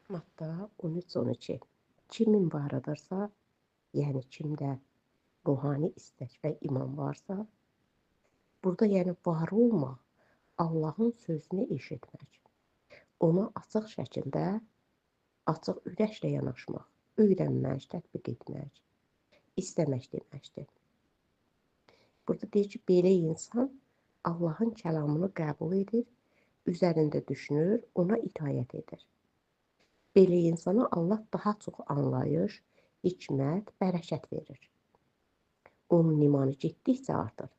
Matta 13-12. Kimin varıdırsa, yəni kimdə ruhani istək və iman varsa, burada yəni var olmaq, Allahın sözünü eşitmək, ona açıq şəkildə, açıq ürəklə yanaşmaq, öyrənmək, tətbiq etmək, istəmək deməkdir. Burada deyir ki, belə insan Allahın kəlamını qəbul edir, üzərində düşünür, ona itayət edir. Belə insana Allah daha çox anlayış, hikmət, bərəkət verir. Onun imanı getdikcə artır.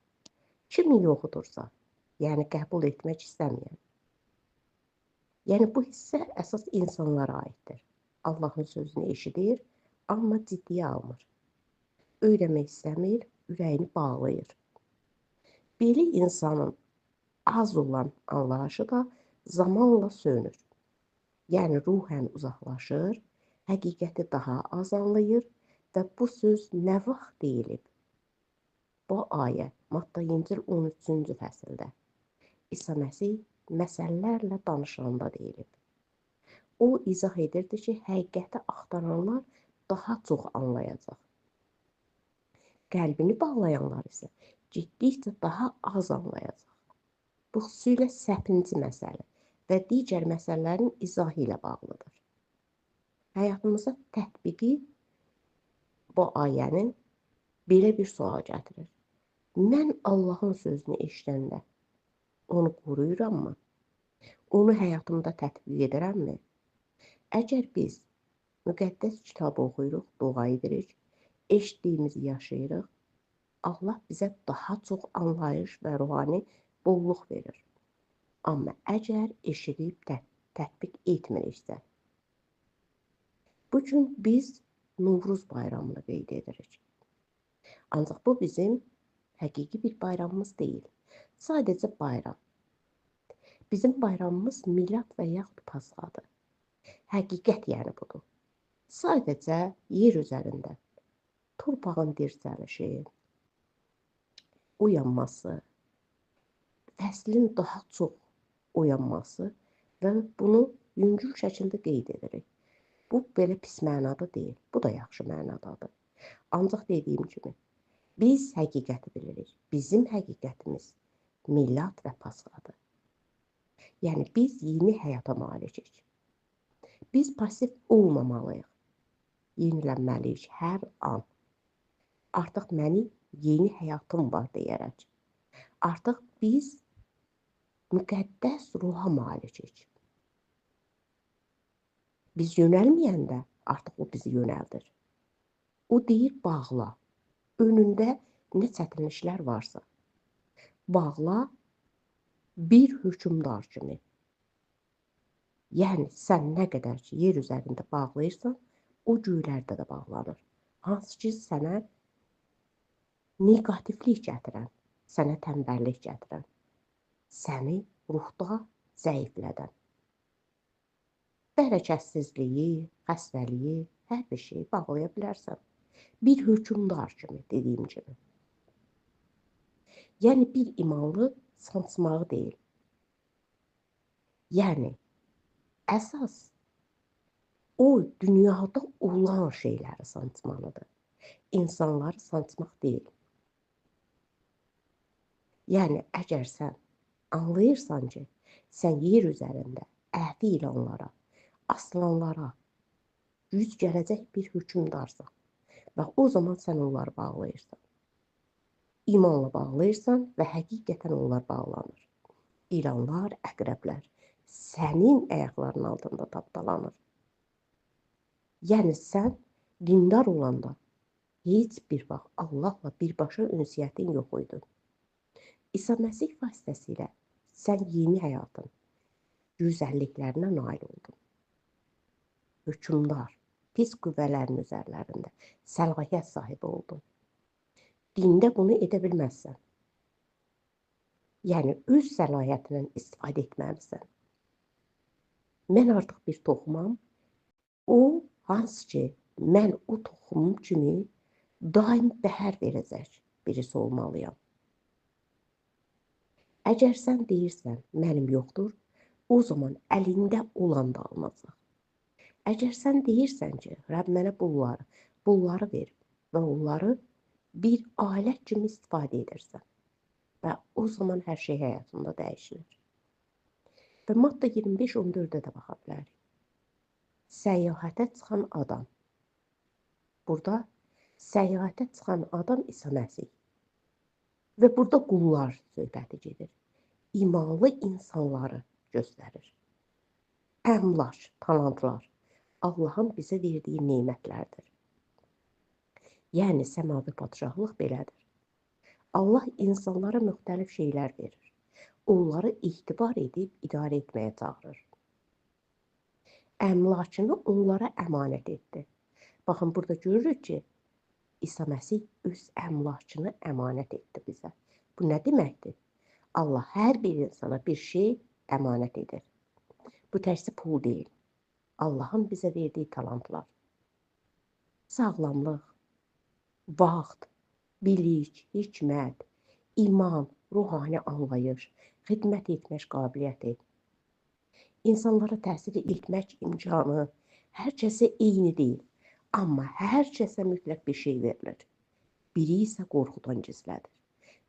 Kimin yoxudursa, yəni qəbul etmək istəməyən. Yəni bu hissə əsas insanlara aiddir. Allahın sözünü eşidir, amma ciddiyə almır. Öyrənmək istəmir, ürəyini bağlayır. Belə insanın az olan anlayışı da zamanla sönür. Yəni ruhən uzaqlaşır, həqiqəti daha az anlayır və bu söz nə vaxt deyilib? Bu ayə Matta 13-cü fəsildə İsa Məsih məsəllərlə danışanda deyilib. O izah edirdi ki, həqiqəti axtaranlar daha çox anlayacaq. Qəlbini bağlayanlar isə getdikcə daha az anlayacaq. Bu xüsusilə səpinci məsələ və digər məsələlərin izahı ilə bağlıdır. Həyatımıza tətbiqi bu ayənin belə bir sual gətirir. Mən Allahın sözünü eşidəndə onu qoruyuramı? Onu həyatımda tətbiq edirəmmi? Əgər biz müqəddəs kitabı oxuyuruq, dua edirik, eşitdiyimizi yaşayırıq, Allah bizə daha çox anlayış və ruhani bolluq verir. Amma əgər eşidib tətbiq etmiriksə, bu gün biz Novruz bayramını qeyd edirik. Ancaq bu bizim həqiqi bir bayramımız deyil. Sadəcə bayram. Bizim bayramımız milad və yaxud Pasxadır. Həqiqət yəni budur. Sadəcə yer üzərində torpağın dirçəlişi, uyanması, fəslin daha çox uyanması və bunu yüngül şəkildə qeyd edirik. Bu belə pis mənada deyil. Bu da yaxşı mənadadır. Ancaq dediyim kimi, biz həqiqəti bilirik. Bizim həqiqətimiz milad və Pasxadır. Yəni biz yeni həyata malikik. Biz pasiv olmamalıyıq. Yenilənməliyik hər an. Artıq mənim yeni həyatım var deyərək. Artıq biz müqəddəs ruha malikik. Biz yönəlməyəndə artıq o bizi yönəldir. O deyir bağla. Önündə nə çətinliklər varsa. Bağla bir hökmdar kimi. Yəni sən nə qədər ki yer üzərində bağlayırsan, o göylərdə də bağlanır. Hansı ki sənə negativlik gətirən, sənə tənbəllik gətirən, səni ruhda zəiflədən, bərəkətsizliyi, xəstəliyi, hər bir şeyi bağlaya bilərsən. Bir hökmdar kimi, dediyim kimi. Yəni bir imanlı sancmağı deyil. Yəni əsas o dünyada olan şeyləri sancmalıdır. İnsanları sancmaq deyil. Yəni əgər sən anlayırsan ki, sən yer üzərində əhdi ilə onlara, aslanlara yüz gələcək bir hökmdarsan və o zaman sən onları bağlayırsan. İmanla bağlayırsan və həqiqətən onlar bağlanır. İlanlar, əqrəblər sənin ayaqlarının altında tapdalanır. Yəni sən dindar olanda heç bir vaxt Allahla birbaşa ünsiyyətin yox idi. İsa Məsih vasitəsilə sən yeni həyatın gözəlliklərinə nail oldun. Hökmdar, pis qüvvələrin üzərlərində səlahiyyət sahibi oldun. Dində bunu edə bilməzsən. Yəni öz səlahiyyətindən istifadə etməlisən. Mən artıq bir toxumam, o hansı ki mən o toxumum kimi daim bəhər verəcək birisi olmalıyam. Əgər sən deyirsən, mənim yoxdur, o zaman əlində olan da alınacaq. Əgər sən deyirsən ki, Rəbb mənə bunları ver və onları bir alət kimi istifadə edirsən və o zaman hər şey həyatında dəyişilir. Və Matta 25-14-də də baxa bilərik. Səyahətə çıxan adam. Burada səyahətə çıxan adam İsa Məsih. Və burada qullar söhbəti gedir. İmanlı insanları göstərir. Əmlak, talantlar Allahın bizə verdiyi nemətlərdir. Yəni səmavi padşahlıq belədir. Allah insanlara müxtəlif şeylər verir. Onları etibar edib idarə etməyə çağırır. Əmlakını onlara əmanət etdi. Baxın, burada görürük ki, İsa Məsih öz əmlakını əmanət etdi bizə. Bu nə deməkdir? Allah hər bir insana bir şey əmanət edir. Bu təkcə pul deyil. Allahın bizə verdiyi talantlar. Sağlamlıq, vaxt, bilik, hikmət, iman, ruhani anlayış, xidmət etmək qabiliyyəti, insanlara təsir etmək imkanı hər kəsə eyni deyil. Amma hər kəsə mütləq bir şey verilir. Biri isə qorxudan gizlədir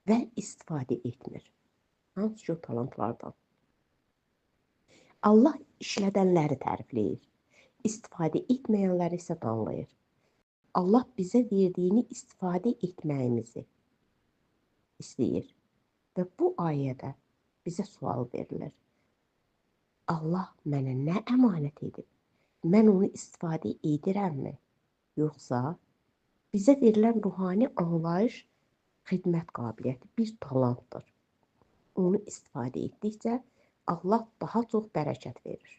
və istifadə etmir. Hansı ki o talantlardan. Allah işlədənləri tərifləyir. İstifadə etməyənləri isə danlayır. Allah bizə verdiyini istifadə etməyimizi istəyir. Və bu ayədə bizə sual verilir. Allah mənə nə əmanət edib? Mən onu istifadə edirəmmi? Yoxsa bizə verilən ruhani anlayış, xidmət qabiliyyəti bir talantdır. Onu istifadə etdikcə Allah daha çox bərəkət verir.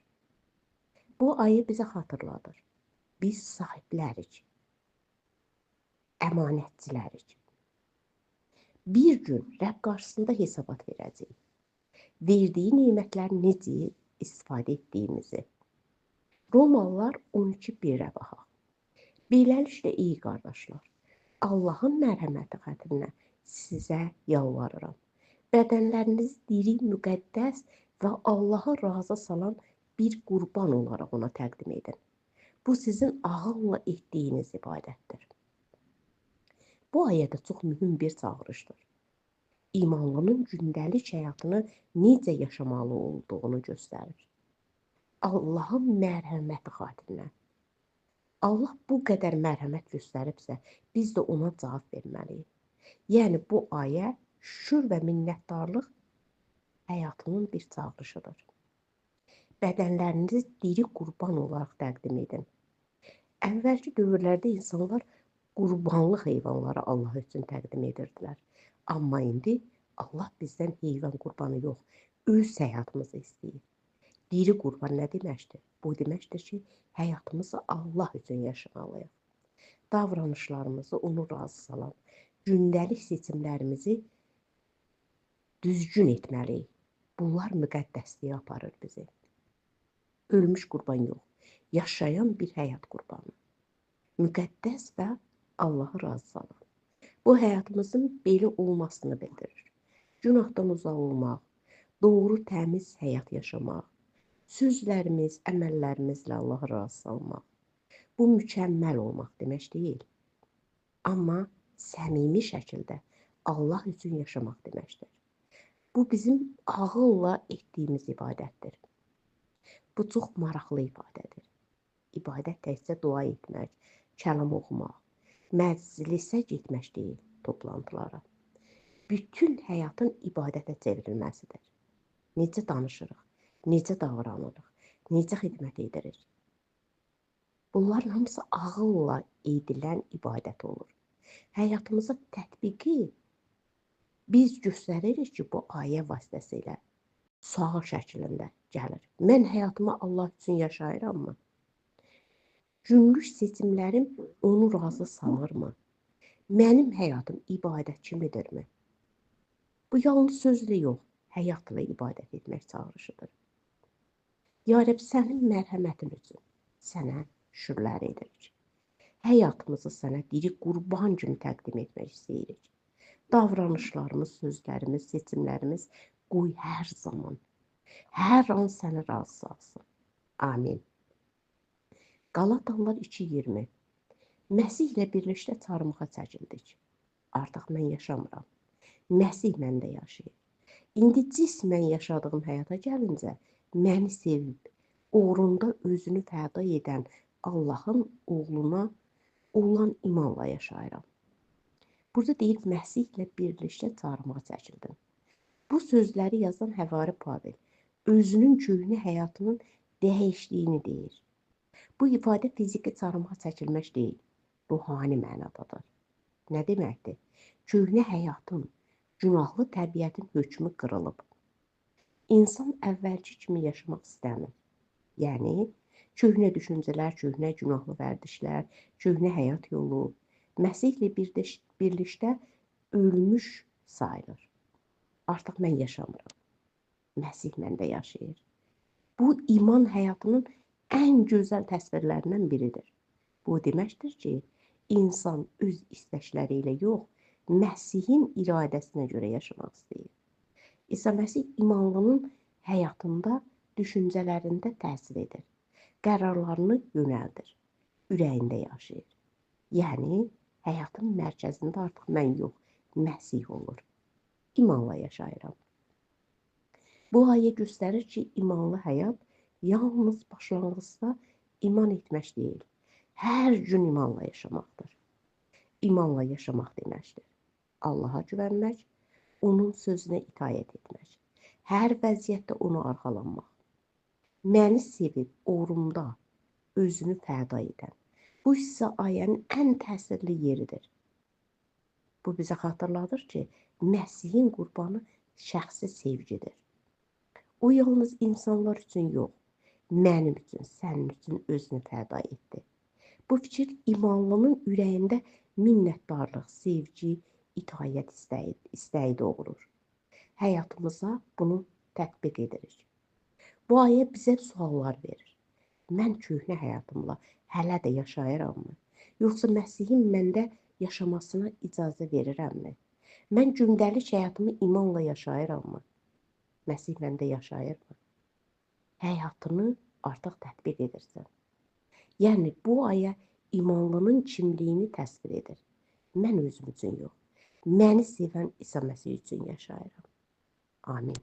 Bu ayı bizə xatırladır. Biz sahiblərik, əmanətçilərik. Bir gün Rəbb qarşısında hesabat verəcəyik. Verdiyi nemətləri necə istifadə etdiyimizi. Romalılar 12:1-ə baxaq. Beləliklə, ey qardaşlar, Allahın mərhəməti xatirinə sizə yalvarıram. Bədənlərinizi diri, müqəddəs və Allahı razı salan bir qurban olaraq ona təqdim edin. Bu sizin ağılla etdiyiniz ibadətdir. Bu ayədə çox mühüm bir çağırışdır. İmanlının gündəlik həyatını necə yaşamalı olduğunu göstərir. Allahın mərhəməti xatirinə. Allah bu qədər mərhəmət göstəribsə, biz də ona cavab verməliyik. Yəni bu ayə şükür və minnətdarlıq həyatının bir çağırışıdır. Bədənlərinizi diri qurban olaraq təqdim edin. Əvvəlki dövrlərdə insanlar qurbanlıq heyvanları Allah üçün təqdim edirdilər. Amma indi Allah bizdən heyvan qurbanı yox, öz həyatımızı istəyir. Diri qurban nə deməkdir? Bu deməkdir ki, həyatımızı Allah üçün yaşamalıyıq. Davranışlarımızı onu razı salan, gündəlik seçimlərimizi düzgün etməliyik. Bunlar müqəddəsliyə aparır bizi. Ölmüş qurban yox, yaşayan bir həyat qurbanı. Müqəddəs və Allahı razı salan. Bu həyatımızın belə olmasını bildirir. Günahdan uzaq olmaq, doğru, təmiz həyat yaşamaq, sözlərimiz, əməllərimizlə Allahı razı salmaq. Bu mükəmməl olmaq demək deyil. Amma səmimi şəkildə Allah üçün yaşamaq deməkdir. Bu bizim ağılla etdiyimiz ibadətdir. Bu çox maraqlı ifadədir. İbadət təkcə dua etmək, kəlam oxumaq, məclisə getmək deyil, toplantılara. Bütün həyatın ibadətə çevrilməsidir. Necə danışırıq, necə davranırıq, necə xidmət edirik. Bunların hamısı ağılla edilən ibadət olur. Həyatımıza tətbiqi biz göstəririk ki, bu ayə vasitəsilə sual şəklində gəlir. Mən həyatımı Allah üçün yaşayırammı? Günlük seçimlərim onu razı salırmı? Mənim həyatım ibadət kimidirmi? Bu yalnız sözlə yox, həyatla ibadət etmək çağırışıdır. Ya Rəbb, sənin mərhəmətin üçün sənə şükürlər edirik. Həyatımızı sənə diri qurban kimi təqdim etmək istəyirik. Davranışlarımız, sözlərimiz, seçimlərimiz qoy hər zaman, hər an səni razı salsın. Amin. Qalatalılar 2:20. Məsih ilə birlikdə çarmıxa çəkildik. Artıq mən yaşamıram. Məsih məndə yaşayır. İndi cismən yaşadığım həyata gəlincə, məni sevib, uğrunda özünü fəda edən Allahın oğluna olan imanla yaşayıram. Burada deyir, Məsihlə birlikdə çarmıxa çəkildim. Bu sözləri yazan Həvari Pavel özünün köhnə həyatının dəyişdiyini deyir. Bu ifadə fiziki çarmıxa çəkilmək deyil, ruhani mənadadır. Nə deməkdir? Köhnə həyatın, günahlı təbiətin hökmü qırılıb. İnsan əvvəlki kimi yaşamaq istəmir. Yəni, köhnə düşüncələr, köhnə günahlı vərdişlər, köhnə həyat yolu Məsihlə birlikdə ölmüş sayılır. Artıq mən yaşamıram. Məsih məndə yaşayır. Bu, iman həyatının ən gözəl təsvirlərindən biridir. Bu deməkdir ki, insan öz istəkləri ilə yox, Məsihin iradəsinə görə yaşamaq istəyir. İsa Məsih imanlının həyatında, düşüncələrində təsir edir. Qərarlarını yönəldir. Ürəyində yaşayır. Yəni, həyatın mərkəzində artıq mən yox, Məsih olur. İmanla yaşayıram. Bu ayə göstərir ki, imanlı həyat yalnız başlanğıcda iman etmək deyil, hər gün imanla yaşamaqdır. İmanla yaşamaq deməkdir. Allaha güvənmək, onun sözünə itaət etmək, hər vəziyyətdə onu arxalanmaq. Məni sevib, uğrumda özünü fəda edən. Bu isə ayənin ən təsirli yeridir. Bu bizə xatırladır ki, Məsihin qurbanı şəxsi sevgidir. O yalnız insanlar üçün yox, mənim üçün, sənin üçün özünü fəda etdi. Bu fikir imanlının ürəyində minnətdarlıq, sevgi, itaət istəyi doğurur. Həyatımıza bunu tətbiq edirik. Bu ayə bizə suallar verir. Mən köhnə həyatımla hələ də yaşayırammı? Yoxsa Məsihin məndə yaşamasına icazə verirəmmi? Mən gündəlik həyatımı imanla yaşayırammı? Məsih məndə yaşayırmı? Həyatını artıq tətbiq edirsən. Yəni, bu ayə imanlının kimliyini təsvir edir. Mən özüm üçün yox, məni sevən İsa Məsih üçün yaşayıram. Amin.